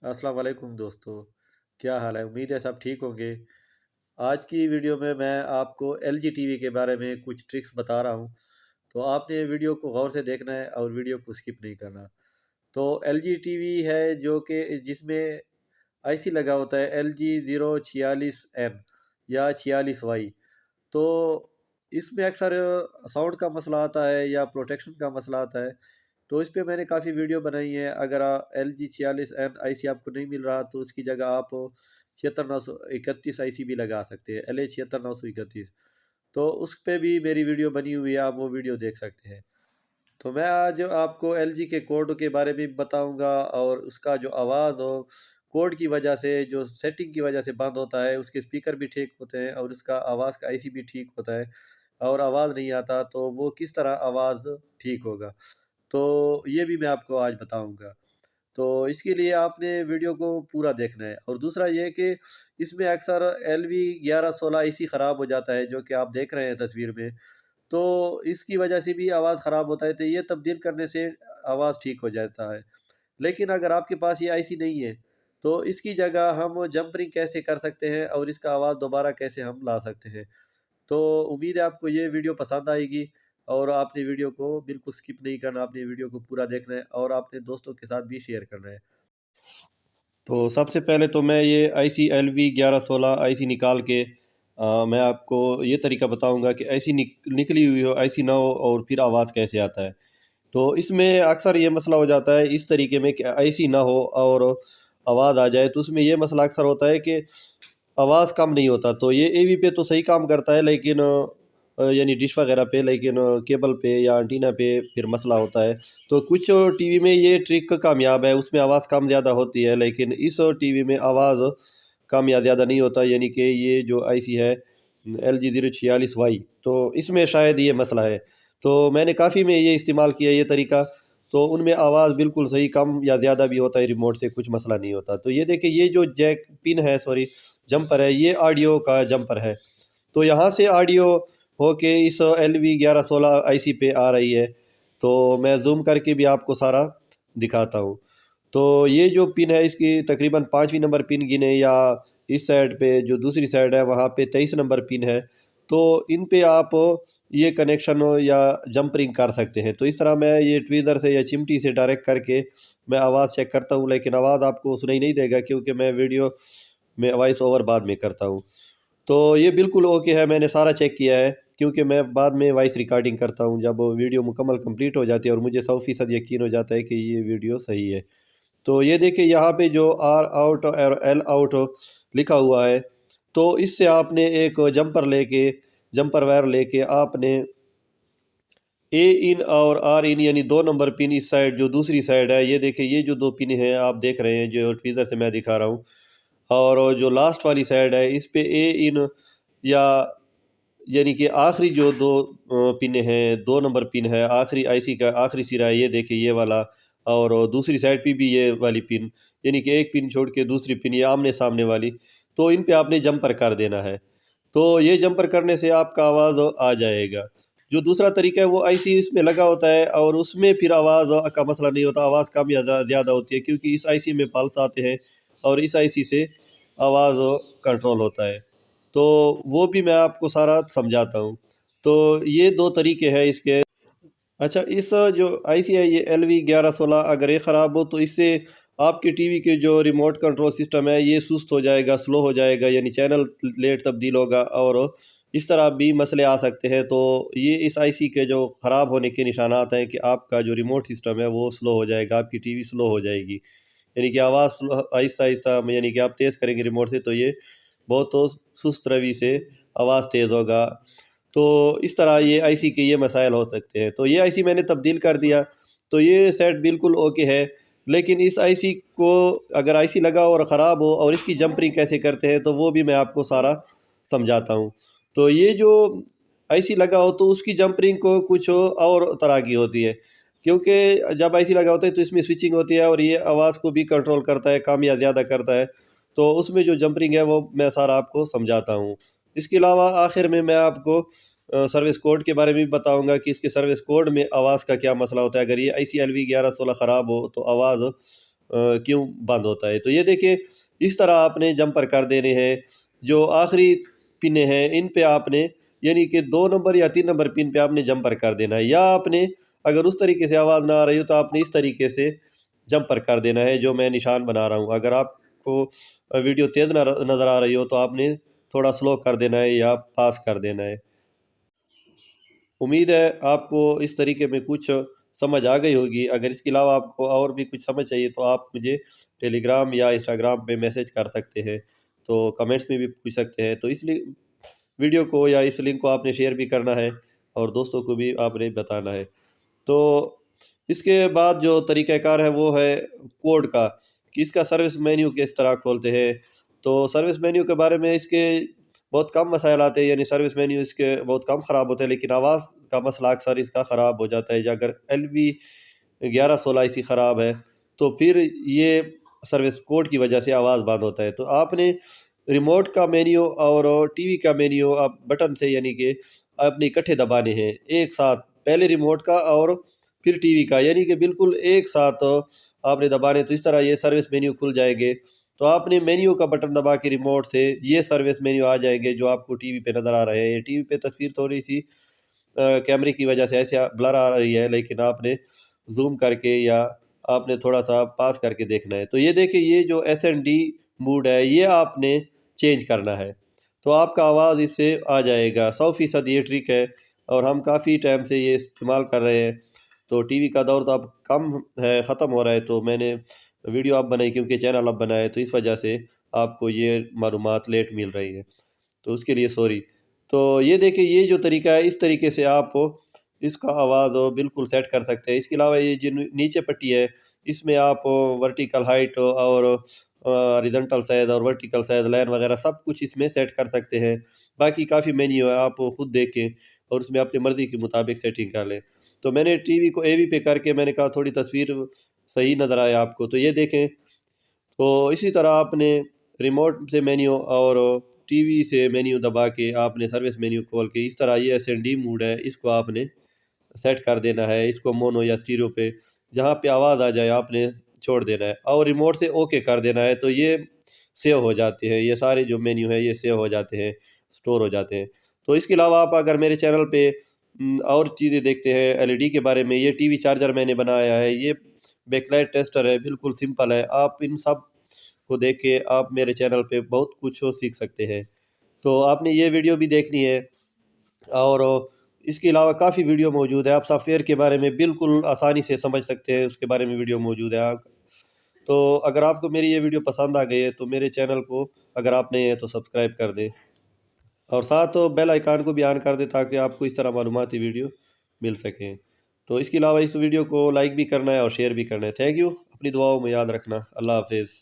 अस्सलाम वालेकुम दोस्तों। क्या हाल है? उम्मीद है सब ठीक होंगे। आज की वीडियो में मैं आपको एलजी टीवी के बारे में कुछ ट्रिक्स बता रहा हूँ। तो आपने वीडियो को गौर से देखना है और वीडियो को स्किप नहीं करना। तो एलजी टीवी है जो कि जिसमें आईसी लगा होता है LG 046N या 46Y। तो इसमें अक्सर साउंड का मसला आता है या प्रोटेक्शन का मसला आता है। तो इस पे मैंने काफ़ी वीडियो बनाई है। अगर LG 46N आईसी आपको नहीं मिल रहा तो उसकी जगह आप 76 931 आईसी भी लगा सकते हैं, LA 76 931। तो उस पे भी मेरी वीडियो बनी हुई है, आप वो वीडियो देख सकते हैं। तो मैं आज आपको एलजी के कोड के बारे में बताऊंगा और उसका जो आवाज़ हो, कोड की वजह से जो सेटिंग की वजह से बंद होता है, उसके स्पीकर भी ठीक होते हैं और उसका आवाज़ का आईसी भी ठीक होता है और आवाज़ नहीं आता तो वो किस तरह आवाज़ ठीक होगा। तो ये भी मैं आपको आज बताऊंगा। तो इसके लिए आपने वीडियो को पूरा देखना है। और दूसरा ये कि इसमें अक्सर LV 1116 आईसी ख़राब हो जाता है, जो कि आप देख रहे हैं तस्वीर में। तो इसकी वजह से भी आवाज़ ख़राब होता है, तो ये तब्दील करने से आवाज़ ठीक हो जाता है। लेकिन अगर आपके पास ये आईसी नहीं है तो इसकी जगह हम जंपरिंग कैसे कर सकते हैं और इसका आवाज़ दोबारा कैसे हम ला सकते हैं। तो उम्मीद है आपको ये वीडियो पसंद आएगी और आपने वीडियो को बिल्कुल स्किप नहीं करना, आपने वीडियो को पूरा देखना है और आपने दोस्तों के साथ भी शेयर करना है। तो सबसे पहले तो मैं ये आईसी LV 1116 आईसी निकाल के मैं आपको ये तरीका बताऊंगा कि ऐसी निकली हुई हो, ऐसी ना हो, और फिर आवाज़ कैसे आता है। तो इसमें अक्सर ये मसला हो जाता है इस तरीके में कि ऐसी ना हो और आवाज़ आ जाए। तो उसमें ये मसला अक्सर होता है कि आवाज़ कम नहीं होता। तो ये एवी पे तो सही काम करता है, लेकिन यानी डिश वगैरह पे, लेकिन केबल पे या एंटीना पे फिर मसला होता है। तो कुछ टीवी में ये ट्रिक कामयाब है, उसमें आवाज़ कम ज़्यादा होती है, लेकिन इस टीवी में आवाज़ कम या ज़्यादा नहीं होता। यानी कि ये जो आईसी है LG 046Y, तो इसमें शायद ये मसला है। तो मैंने काफ़ी में ये इस्तेमाल किया ये तरीका। तो उनमें आवाज़ बिल्कुल सही, कम या ज़्यादा भी होता है, रिमोट से कुछ मसला नहीं होता। तो ये देखिए, ये जो जैक पिन है, सॉरी जंपर है, ये ऑडियो का जंपर है। तो यहाँ से ऑडियो होके इस LV 1116 आईसी पे आ रही है। तो मैं जूम करके भी आपको सारा दिखाता हूँ। तो ये जो पिन है, इसकी तकरीबन 5वीं नंबर पिन गिने, या इस साइड पे जो दूसरी साइड है वहाँ पे 23 नंबर पिन है। तो इन पे आप ये कनेक्शन या जंपरिंग कर सकते हैं। तो इस तरह मैं ये ट्वीज़र से या चिमटी से डायरेक्ट करके मैं आवाज़ चेक करता हूँ, लेकिन आवाज़ आपको सुनाई नहीं देगा क्योंकि मैं वीडियो में वॉइस ओवर बाद में करता हूँ। तो ये बिल्कुल ओके है, मैंने सारा चेक किया है, क्योंकि मैं बाद में वॉइस रिकॉर्डिंग करता हूँ जब वीडियो मुकम्मल कंप्लीट हो जाती है और मुझे 100% यकीन हो जाता है कि ये वीडियो सही है। तो ये देखिए, यहाँ पे जो R आउट और L आउट लिखा हुआ है, तो इससे आपने एक जंपर वायर लेके आपने ए इन और आर इन यानी 2 नंबर पिन इस साइड, जो दूसरी साइड है, ये देखिए, ये जो 2 पिन हैं आप देख रहे हैं जो ट्वीज़र से मैं दिखा रहा हूँ, और जो लास्ट वाली साइड है इस पे ए इन, या यानी कि आखिरी जो दो पिन हैं, 2 नंबर पिन है, आखिरी आईसी का आखिरी सिरा है, ये देखिए ये वाला। और दूसरी साइड पे भी ये वाली पिन, यानी कि एक पिन छोड़ के दूसरी पिन, ये आमने सामने वाली। तो इन पे आपने जंपर कर देना है। तो ये जंपर करने से आपका आवाज़ आ जाएगा। जो दूसरा तरीका है वो आईसी इसमें लगा होता है और उसमें फिर आवाज़ का मसला नहीं होता, आवाज़ कम या ज़्यादा होती है क्योंकि इस आईसी में पल्स आते हैं और इस आईसी से आवाज़ कंट्रोल होता है। तो वो भी मैं आपको सारा समझाता हूँ। तो ये 2 तरीके हैं इसके। अच्छा, इस जो आईसी है ये LV 1116, अगर ये ख़राब हो तो इससे आपके टीवी के जो रिमोट कंट्रोल सिस्टम है ये सुस्त हो जाएगा, स्लो हो जाएगा, यानी चैनल लेट तब्दील होगा और इस तरह भी मसले आ सकते हैं। तो ये इस आईसी के जो ख़राब होने के निशानात हैं कि आपका जो रिमोट सिस्टम है वो स्लो हो जाएगा, आपकी टीवी स्लो हो जाएगी, यानी कि आवाज़ आहिस्ता आहिस्ता, यानी कि आप तेज़ करेंगे रिमोट से तो ये बहुत तो सुस्त रवि से आवाज़ तेज़ होगा। तो इस तरह ये आईसी के ये मसाइल हो सकते हैं। तो ये आईसी मैंने तब्दील कर दिया, तो ये सेट बिल्कुल ओके है। लेकिन इस आईसी को, अगर आईसी लगा और ख़राब हो और इसकी जंपरिंग कैसे करते हैं, तो वो भी मैं आपको सारा समझाता हूँ। तो ये जो आईसी लगा हो तो उसकी जंपरिंग को कुछ और तरह की होती है, क्योंकि जब आईसी लगा होता है तो इसमें स्विचिंग होती है और ये आवाज़ को भी कंट्रोल करता है, कम या ज़्यादा करता है। तो उसमें जो जंपरिंग है वो मैं सारा आपको समझाता हूँ। इसके अलावा आखिर में मैं आपको सर्विस कोड के बारे में भी बताऊंगा कि इसके सर्विस कोड में आवाज़ का क्या मसला होता है। अगर ये आईसी LV 1116 ख़राब हो तो आवाज़ کیوں بند ہوتا ہے۔ تو یہ دیکھیں اس طرح آپ نے جمپر کر دینے ہیں، جو آخری پنے ہیں ان پہ آپ نے یعنی کہ 2 نمبر یا 3 نمبر پن پہ آپ نے جمپر کر دینا ہے، یا آپ نے اگر اس طریقے سے آواز نہ آ رہی ہو تو آپ نے اس طریقے سے جمپر کر دینا ہے جو میں نشان بنا رہا ہوں۔ اگر آپ کو ویڈیو تیز نظر آ رہی ہو تو آپ نے تھوڑا سلو کر دینا ہے یا پاس کر دینا ہے۔ امید ہے آپ کو اس طریقے میں کچھ سمجھ آ گئی ہوگی۔ اگر اس کے علاوہ آپ کو اور بھی کچھ سمجھ چاہیے تو آپ مجھے ٹیلی گرام یا انسٹاگرام پہ میسج کر سکتے ہیں، تو کمنٹس میں بھی پوچھ سکتے ہیں۔ تو اس لیے ویڈیو کو یا اس لنک کو آپ نے شیئر بھی کرنا ہے اور دوستوں کو بھی آپ نے بتانا ہے۔ تو اس کے بعد جو طریقہ کار ہے وہ ہے کوڈ کا، کہ اس کا سروس مینیو کس طرح کھولتے ہیں۔ تو سروس مینیو کے بارے میں اس کے بہت کم مسائل آتے ہیں، یعنی سروس مینیو اس کے بہت کم خراب ہوتے ہیں، لیکن آواز کا مسئلہ اکثر اس کا خراب ہو جاتا ہے۔ یا اگر LV1116 اسی خراب ہے تو پھر یہ سروس کوڈ کی وجہ سے آواز بند ہوتا ہے۔ تو آپ نے ریموٹ کا مینیو اور ٹی وی کا مینیو آپ بٹن سے یعنی کہ آپ نے اکٹھے دبانے ہیں ایک ساتھ، پہلے ریموٹ کا اور پھر ٹی وی کا، یعنی کہ بالکل ایک ساتھ آپ نے دبانے، تو اس طرح یہ سروس مینیو کھل جائیں گے۔ تو آپ نے مینیو کا بٹن دبا کے ریموٹ سے یہ سروس مینیو آ جائیں گے جو آپ کو ٹی وی پہ نظر آ رہے ہیں۔ یہ ٹی وی پہ تصویر تھوڑی سی کیمرے کی وجہ سے ایسے بلر آ رہی ہے، لیکن آپ نے زوم کر کے یا آپ نے تھوڑا سا پاس کر کے دیکھنا ہے۔ تو یہ دیکھیں یہ جو SND موڈ ہے یہ آپ نے چینج کرنا ہے، تو آپ کا آواز اس سے آ جائے گا۔ 100% یہ ٹرک ہے اور ہم کافی ٹائم سے یہ استعمال کر رہے ہیں۔ تو ٹی وی کا دور تو اب کم ہے، ختم ہو رہا ہے، تو میں نے ویڈیو اب بنائی کیونکہ چینل اب بنا ہے، تو اس وجہ سے آپ کو یہ معلومات لیٹ مل رہی ہے، تو اس کے لیے سوری۔ تو یہ دیکھیں یہ جو طریقہ ہے اس طریقے سے آپ اس کا آواز بالکل سیٹ کر سکتے ہیں۔ اس کے علاوہ یہ جو نیچے پٹی ہے اس میں آپ ورٹیکل ہائٹ اور ہاریزونٹل سائز اور ورٹیکل سائز لائن وغیرہ سب کچھ اس میں سیٹ کر سکتے ہیں۔ باقی کافی مینیو ہے، آپ خود دیکھیں اور اس میں اپنی مرضی کے مطابق سیٹنگ کر لیں۔ تو میں نے ٹی وی کو AV پہ کر کے میں نے کہا تھوڑی تصویر صحیح نظر آئے آپ کو، تو یہ دیکھیں۔ تو اسی طرح آپ نے ریموٹ سے مینیو اور ٹی وی سے مینیو دبا کے آپ نے سروس مینیو کھول کے اس طرح یہ SND موڈ ہے اس کو آپ نے سیٹ کر دینا ہے، اس کو مونو یا اسٹیریو پہ جہاں پہ آواز آ جائے آپ نے چھوڑ دینا ہے اور ریموٹ سے اوکے کر دینا ہے۔ تو یہ سیو ہو جاتے ہیں، یہ سارے جو مینیو ہے یہ سیو ہو جاتے ہیں، سٹور ہو جاتے ہیں۔ تو اس کے علاوہ آپ اگر میرے چینل پہ اور چیزیں دیکھتے ہیں LED کے بارے میں، یہ ٹی وی چارجر میں نے بنایا ہے، یہ بیک لائٹ ٹیسٹر ہے، بالکل سمپل ہے۔ آپ ان سب کو دیکھ کے آپ میرے چینل پہ بہت کچھ سیکھ سکتے ہیں۔ تو آپ نے یہ ویڈیو بھی دیکھنی ہے اور اس کے علاوہ کافی ویڈیو موجود ہے، آپ سافٹ ویئر کے بارے میں بالکل آسانی سے سمجھ سکتے ہیں، اس کے بارے میں ویڈیو موجود ہے۔ تو اگر آپ کو میری یہ ویڈیو پسند آ گئی ہے تو میرے چینل کو اگر آپ نئے ہیں تو سبسکرائب کر دیں اور ساتھ بیل آئیکن کو بھی آن کر دیں تاکہ آپ کو اس طرح معلوماتی ویڈیو مل سکیں۔ تو اس کے علاوہ اس ویڈیو کو لائک بھی کرنا ہے اور شیئر بھی کرنا ہے۔ تھینک یو، اپنی دعاؤں میں یاد رکھنا۔ اللہ حافظ۔